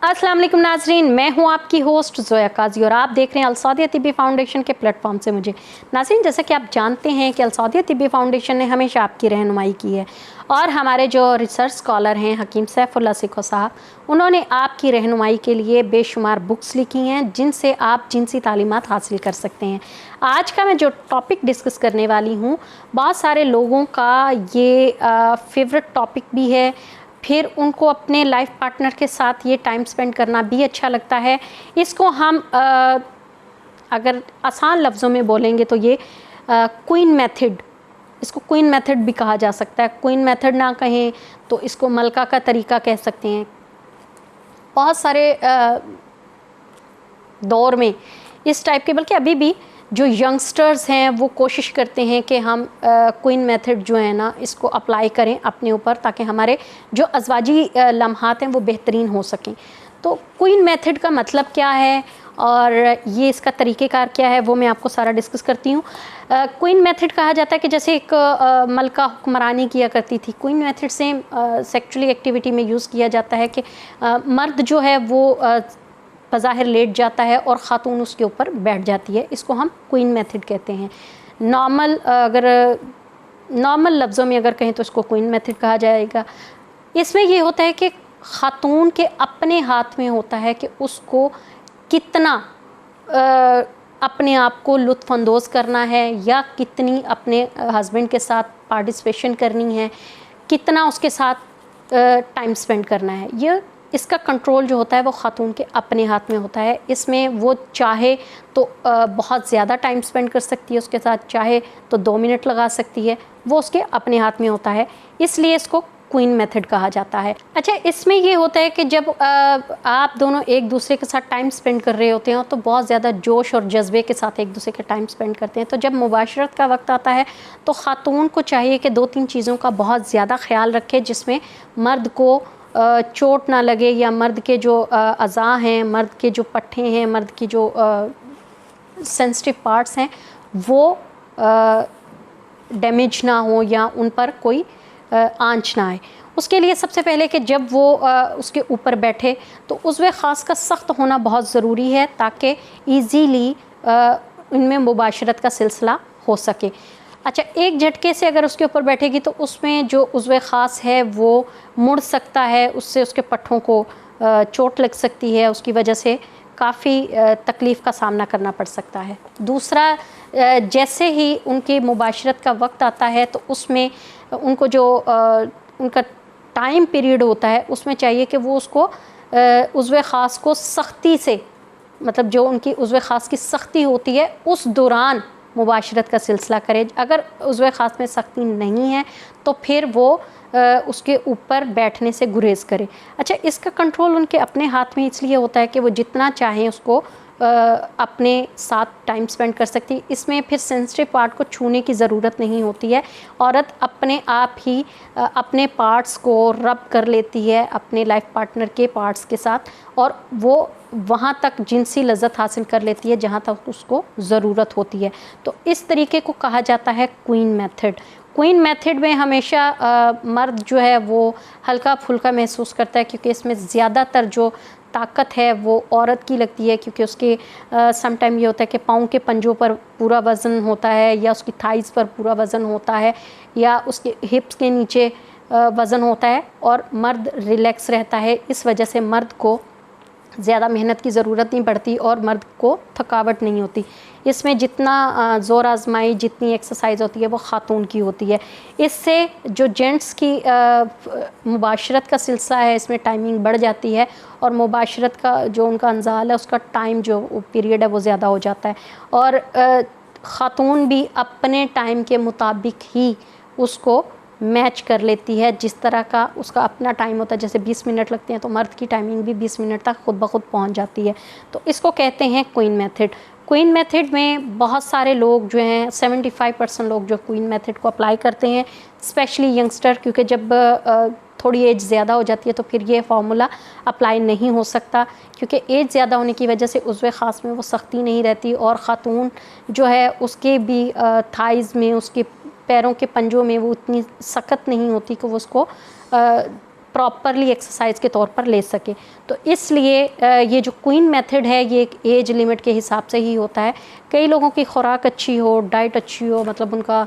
अस्सलाम वालेकुम नाजरीन, मैं हूं आपकी होस्ट जोया काजी और आप देख रहे हैं अलसादिया तिब्बी फाउंडेशन के प्लेटफॉर्म से मुझे। नाजरीन, जैसा कि आप जानते हैं कि अलसादिया तिब्बी फाउंडेशन ने हमेशा आपकी रहनुमाई की है और हमारे जो रिसर्च स्कॉलर हैं हकीम सैफुल्लाह सिखो साहब, उन्होंने आपकी रहनुमाई के लिए बेशुमार बुक्स लिखी हैं जिनसे आप जिनसी तालीमात हासिल कर सकते हैं। आज का मैं जो टॉपिक डिस्कस करने वाली हूँ, बहुत सारे लोगों का ये फेवरेट टॉपिक भी है, फिर उनको अपने लाइफ पार्टनर के साथ ये टाइम स्पेंड करना भी अच्छा लगता है। इसको हम अगर आसान लफ्ज़ों में बोलेंगे तो ये क्वीन मेथड, इसको क्वीन मेथड भी कहा जा सकता है। क्वीन मेथड ना कहें तो इसको मलका का तरीका कह सकते हैं। बहुत सारे दौर में इस टाइप के, बल्कि अभी भी जो यंगस्टर्स हैं वो कोशिश करते हैं कि हम क्वीन मेथड जो है ना इसको अप्लाई करें अपने ऊपर, ताकि हमारे जो अज़वाजी लम्हात हैं वो बेहतरीन हो सकें। तो क्वीन मेथड का मतलब क्या है और ये इसका तरीक़ेकार क्या है, वो मैं आपको सारा डिस्कस करती हूँ। क्वीन मेथड कहा जाता है कि जैसे एक मलका हुक्मरानी किया करती थी। क्वीन मेथड से सेक्सुअली एक्टिविटी में यूज़ किया जाता है कि मर्द जो है वो बज़ाहिर लेट जाता है और ख़ातून उसके ऊपर बैठ जाती है। इसको हम क्वीन मेथड कहते हैं। नॉर्मल लफ्ज़ों में अगर कहें तो इसको क्वीन मेथड कहा जाएगा। इसमें ये होता है कि ख़ातून के अपने हाथ में होता है कि उसको कितना अपने आप को लुत्फ़अंदोज़ करना है या कितनी अपने हस्बैंड के साथ पार्टिसिपेशन करनी है, कितना उसके साथ टाइम स्पेंड करना है। ये इसका कंट्रोल जो होता है वो ख़ातून के अपने हाथ में होता है। इसमें वो चाहे तो बहुत ज़्यादा टाइम स्पेंड कर सकती है उसके साथ, चाहे तो 2 मिनट लगा सकती है, वो उसके अपने हाथ में होता है, इसलिए इसको क्वीन मेथड कहा जाता है। अच्छा, इसमें ये होता है कि जब आप दोनों एक दूसरे के साथ टाइम स्पेंड कर रहे होते हैं तो बहुत ज़्यादा जोश और जज्बे के साथ एक दूसरे के टाइम स्पेंड करते हैं। तो जब मुबाशरत का वक्त आता है तो ख़ातून को चाहिए कि 2-3 चीज़ों का बहुत ज़्यादा ख्याल रखे, जिसमें मर्द को चोट ना लगे या मर्द के जो अज़ा हैं, मर्द के जो पट्ठे हैं, मर्द की जो सेंसिटिव पार्ट्स हैं वो डैमेज ना हो या उन पर कोई आंच ना आए। उसके लिए सबसे पहले कि जब वो उसके ऊपर बैठे तो उज़्व ख़ास का सख्त होना बहुत ज़रूरी है, ताकि ईज़ीली इनमें मुबाशरत का सिलसिला हो सके। अच्छा, एक झटके से अगर उसके ऊपर बैठेगी तो उसमें जो उज़्व ख़ास है वो मुड़ सकता है, उससे उसके पट्ठों को चोट लग सकती है, उसकी वजह से काफ़ी तकलीफ़ का सामना करना पड़ सकता है। दूसरा, जैसे ही उनकी मुबाशरत का वक्त आता है तो उसमें उनको जो उनका टाइम पीरियड होता है उसमें चाहिए कि वो उसको उज़्व ख़ास को सख्ती से, मतलब जो उनकी उज़्व ख़ास की सख्ती होती है उस दौरान मुबाशरत का सिलसिला करे। अगर उज़्व ख़ास में सख्ती नहीं है तो फिर वो उसके ऊपर बैठने से गुरेज़ करे। अच्छा, इसका कंट्रोल उनके अपने हाथ में इसलिए होता है कि वो जितना चाहें उसको अपने साथ टाइम स्पेंड कर सकती है। इसमें फिर सेंसिटिव पार्ट को छूने की ज़रूरत नहीं होती है। औरत अपने आप ही अपने पार्ट्स को रब कर लेती है अपने लाइफ पार्टनर के पार्ट्स के साथ, और वो वहाँ तक जिनसी लज़्ज़त हासिल कर लेती है जहाँ तक उसको ज़रूरत होती है। तो इस तरीके को कहा जाता है क्वीन मेथड। क्वीन मेथड में हमेशा मर्द जो है वो हल्का फुल्का महसूस करता है, क्योंकि इसमें ज़्यादातर जो ताकत है वो औरत की लगती है, क्योंकि उसके सम टाइम ये होता है कि पाँव के पंजों पर पूरा वज़न होता है, या उसकी थाइज़ पर पूरा वज़न होता है, या उसके हिप्स के नीचे वज़न होता है, और मर्द रिलैक्स रहता है। इस वजह से मर्द को ज़्यादा मेहनत की ज़रूरत नहीं पड़ती और मर्द को थकावट नहीं होती। इसमें जितना ज़ोर आजमाई, जितनी एक्सरसाइज होती है वो ख़ातून की होती है। इससे जो जेंट्स की मुबाशरत का सिलसिला है इसमें टाइमिंग बढ़ जाती है, और मुबाशरत का जो उनका अंजाल है उसका टाइम जो पीरियड है वो ज़्यादा हो जाता है, और ख़ातून भी अपने टाइम के मुताबिक ही उसको मैच कर लेती है। जिस तरह का उसका अपना टाइम होता है, जैसे 20 मिनट लगते हैं तो मर्द की टाइमिंग भी 20 मिनट तक खुद ब खुद पहुंच जाती है। तो इसको कहते हैं क्वीन मेथड। क्वीन मेथड में बहुत सारे लोग जो हैं 75% लोग जो क्वीन मेथड को अप्लाई करते हैं, स्पेशली यंगस्टर, क्योंकि जब थोड़ी एज ज़्यादा हो जाती है तो फिर ये फार्मूला अप्लाई नहीं हो सकता, क्योंकि एज ज़्यादा होने की वजह से उज़्व ख़ास में वो सख्ती नहीं रहती, और ख़ातून जो है उसके भी थाइज़ में, उसके पैरों के पंजों में वो उतनी सख्त नहीं होती कि वो उसको प्रॉपरली एक्सरसाइज के तौर पर ले सके। तो इसलिए ये जो क्वीन मेथड है ये एक एज लिमिट के हिसाब से ही होता है। कई लोगों की खुराक अच्छी हो, डाइट अच्छी हो, मतलब उनका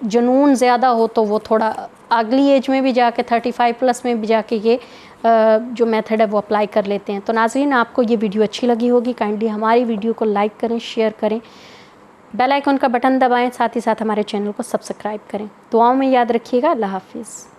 जुनून ज़्यादा हो, तो वो थोड़ा अगली एज में भी जाके 35 प्लस में भी जाके ये जो मेथड है वो अप्लाई कर लेते हैं। तो नाज़रीन, आपको ये वीडियो अच्छी लगी होगी, काइंडली हमारी वीडियो को लाइक करें, शेयर करें, बेल आइकन का बटन दबाएं, साथ ही साथ हमारे चैनल को सब्सक्राइब करें। दुआओं में याद रखिएगा। अल्लाह हाफिज़।